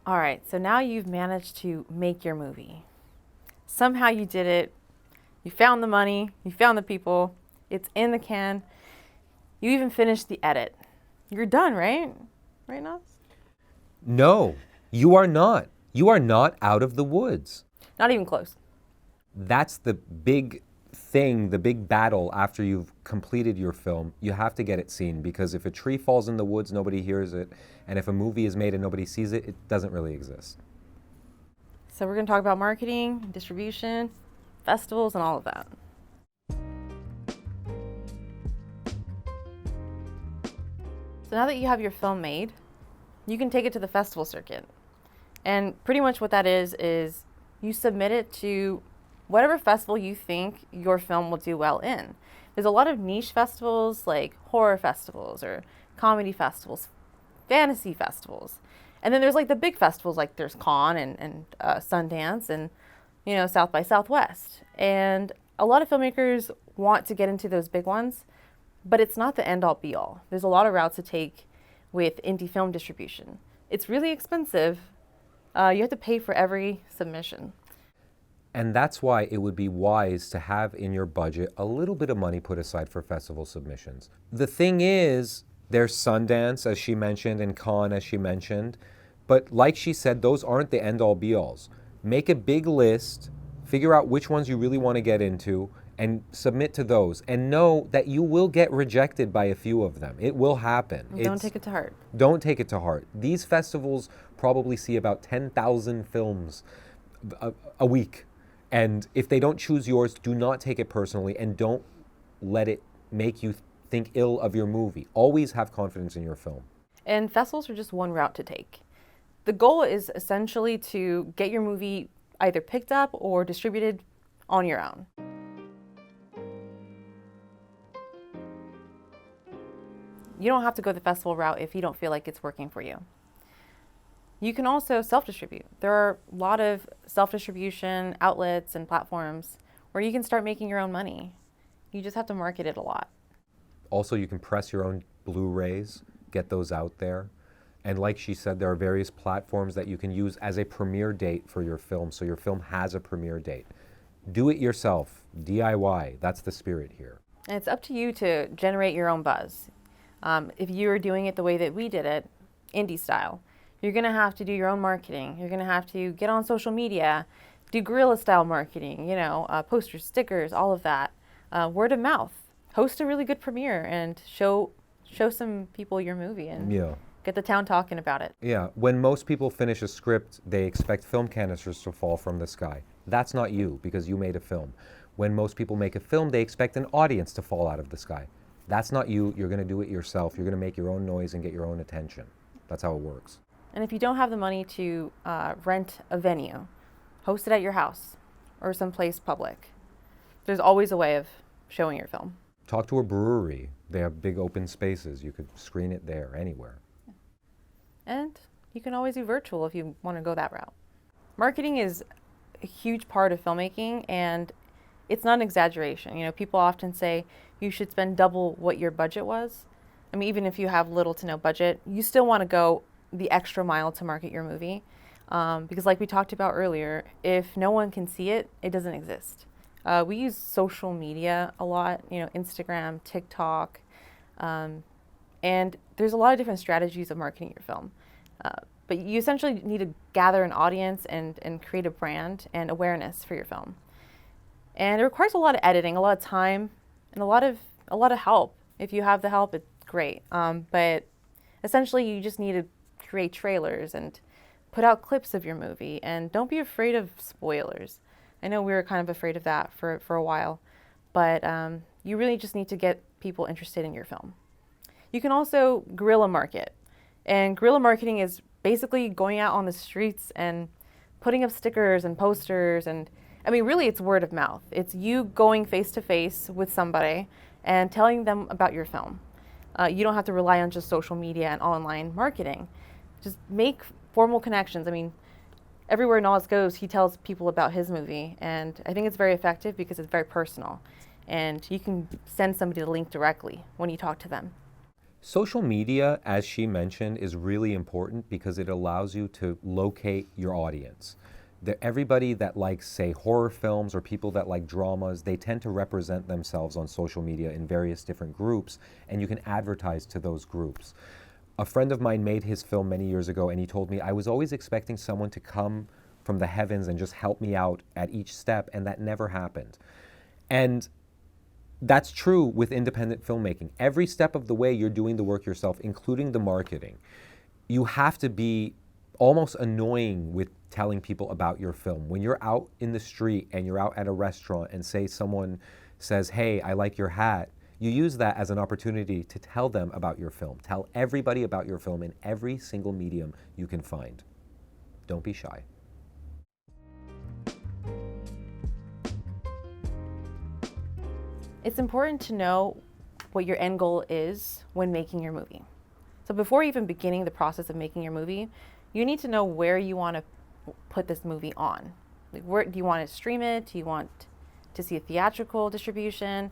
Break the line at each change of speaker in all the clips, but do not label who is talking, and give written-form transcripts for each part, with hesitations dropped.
All right, so now you've managed to make your movie. Somehow you did it. You found the money, you found the people, it's in the can. You even finished the edit. You're done, right? Right, Nas?
No, you are not. You are not out of the woods.
Not even close.
That's the big thing, the big battle after you've completed your film. You have to get it seen, because if a tree falls in the woods, nobody hears it. And if a movie is made and nobody sees it, it doesn't really exist.
So we're going to talk about marketing, distribution, festivals, and all of that. So now that you have your film made, you can take it to the festival circuit. And pretty much what that is you submit it to whatever festival you think your film will do well in. There's a lot of niche festivals like horror festivals or comedy festivals, fantasy festivals. And then there's like the big festivals, like there's Cannes and Sundance and, South by Southwest. And a lot of filmmakers want to get into those big ones, but it's not the end all be all. There's a lot of routes to take with indie film distribution. It's really expensive. You have to pay for every submission.
And that's why it would be wise to have in your budget a little bit of money put aside for festival submissions. The thing is, there's Sundance, as she mentioned, and Cannes, as she mentioned. But like she said, those aren't the end-all be-alls. Make a big list, figure out which ones you really want to get into, and submit to those. And know that you will get rejected by a few of them. It will happen.
Don't take it to heart.
Don't take it to heart. These festivals probably see about 10,000 films a week. And if they don't choose yours, do not take it personally, and don't let it make you think ill of your movie. Always have confidence in your film.
And festivals are just one route to take. The goal is essentially to get your movie either picked up or distributed on your own. You don't have to go the festival route if you don't feel like it's working for you. You can also self-distribute. There are a lot of self-distribution outlets and platforms where you can start making your own money. You just have to market it a lot.
Also, you can press your own Blu-rays, get those out there. And like she said, there are various platforms that you can use as a premiere date for your film, so your film has a premiere date. Do it yourself, DIY, that's the spirit here.
And it's up to you to generate your own buzz. If you are doing it the way that we did it, indie style, you're going to have to do your own marketing. You're going to have to get on social media, do guerrilla style marketing, posters, stickers, all of that. Word of mouth. Host a really good premiere and show some people your movie and get the town talking about it.
Yeah, when most people finish a script, they expect film canisters to fall from the sky. That's not you, because you made a film. When most people make a film, they expect an audience to fall out of the sky. That's not you. You're going to do it yourself. You're going to make your own noise and get your own attention. That's how it works.
And if you don't have the money to rent a venue, host it at your house or someplace public. There's always a way of showing your film.
Talk to a brewery. They have big open spaces. You could screen it there, anywhere.
And you can always do virtual if you want to go that route. Marketing is a huge part of filmmaking, and it's not an exaggeration. People often say you should spend double what your budget was. I mean, even if you have little to no budget, you still want to go the extra mile to market your movie. Because like we talked about earlier, if no one can see it, it doesn't exist. We use social media a lot, Instagram, TikTok, and there's a lot of different strategies of marketing your film. But you essentially need to gather an audience and create a brand and awareness for your film. And it requires a lot of editing, a lot of time, and a lot of help. If you have the help, it's great. But essentially, you just need to create trailers and put out clips of your movie, and don't be afraid of spoilers. I know we were kind of afraid of that for a while, but you really just need to get people interested in your film. You can also guerrilla market, and guerrilla marketing is basically going out on the streets and putting up stickers and posters, and really it's word of mouth. It's you going face to face with somebody and telling them about your film. You don't have to rely on just social media and online marketing. Just make formal connections. Everywhere Nas goes, he tells people about his movie, and I think it's very effective because it's very personal, and you can send somebody the link directly when you talk to them.
Social media, as she mentioned, is really important because it allows you to locate your audience. Everybody that likes, say, horror films or people that like dramas, they tend to represent themselves on social media in various different groups, and you can advertise to those groups. A friend of mine made his film many years ago, and he told me, I was always expecting someone to come from the heavens and just help me out at each step, and that never happened. And that's true with independent filmmaking. Every step of the way, you're doing the work yourself, including the marketing. You have to be almost annoying with telling people about your film. When you're out in the street and you're out at a restaurant and say someone says, hey, I like your hat, you use that as an opportunity to tell them about your film. Tell everybody about your film in every single medium you can find. Don't be shy.
It's important to know what your end goal is when making your movie. So before even beginning the process of making your movie, you need to know where you want to put this movie on. Like, where do you want to stream it? Do you want to see a theatrical distribution?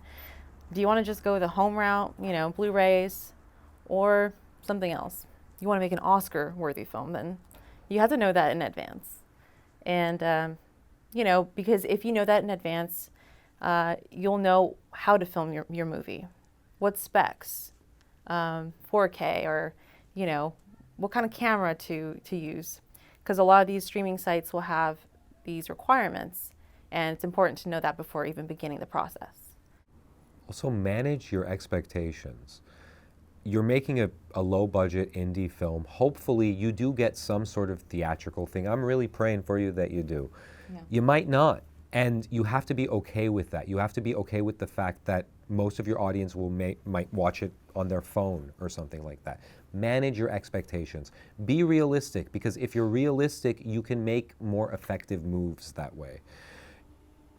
Do you want to just go the home route, Blu-rays, or something else? You want to make an Oscar-worthy film, then you have to know that in advance. And, because if you know that in advance, you'll know how to film your movie, what specs, 4K, or, what kind of camera to use. Because a lot of these streaming sites will have these requirements, and it's important to know that before even beginning the process.
Also, manage your expectations. You're making a low-budget indie film. Hopefully, you do get some sort of theatrical thing. I'm really praying for you that you do. Yeah. You might not. And you have to be okay with that. You have to be okay with the fact that most of your audience might watch it on their phone or something like that. Manage your expectations. Be realistic, because if you're realistic, you can make more effective moves that way.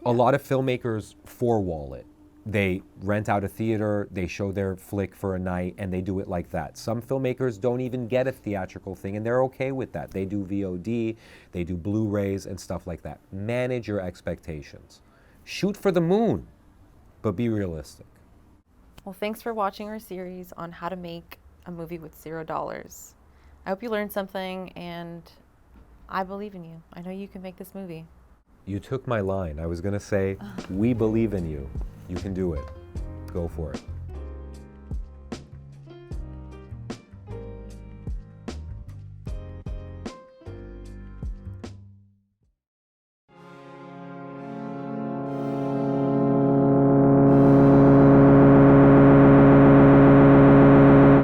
Yeah. A lot of filmmakers four-wall it. They rent out a theater, they show their flick for a night, and they do it like that. Some filmmakers don't even get a theatrical thing, and they're okay with that. They do VOD, they do Blu-rays, and stuff like that. Manage your expectations. Shoot for the moon, but be realistic.
Well, thanks for watching our series on how to make a movie with $0. I hope you learned something, and I believe in you. I know you can make this movie.
You took my line. I was going to say, we believe in you. You can do it. Go for it.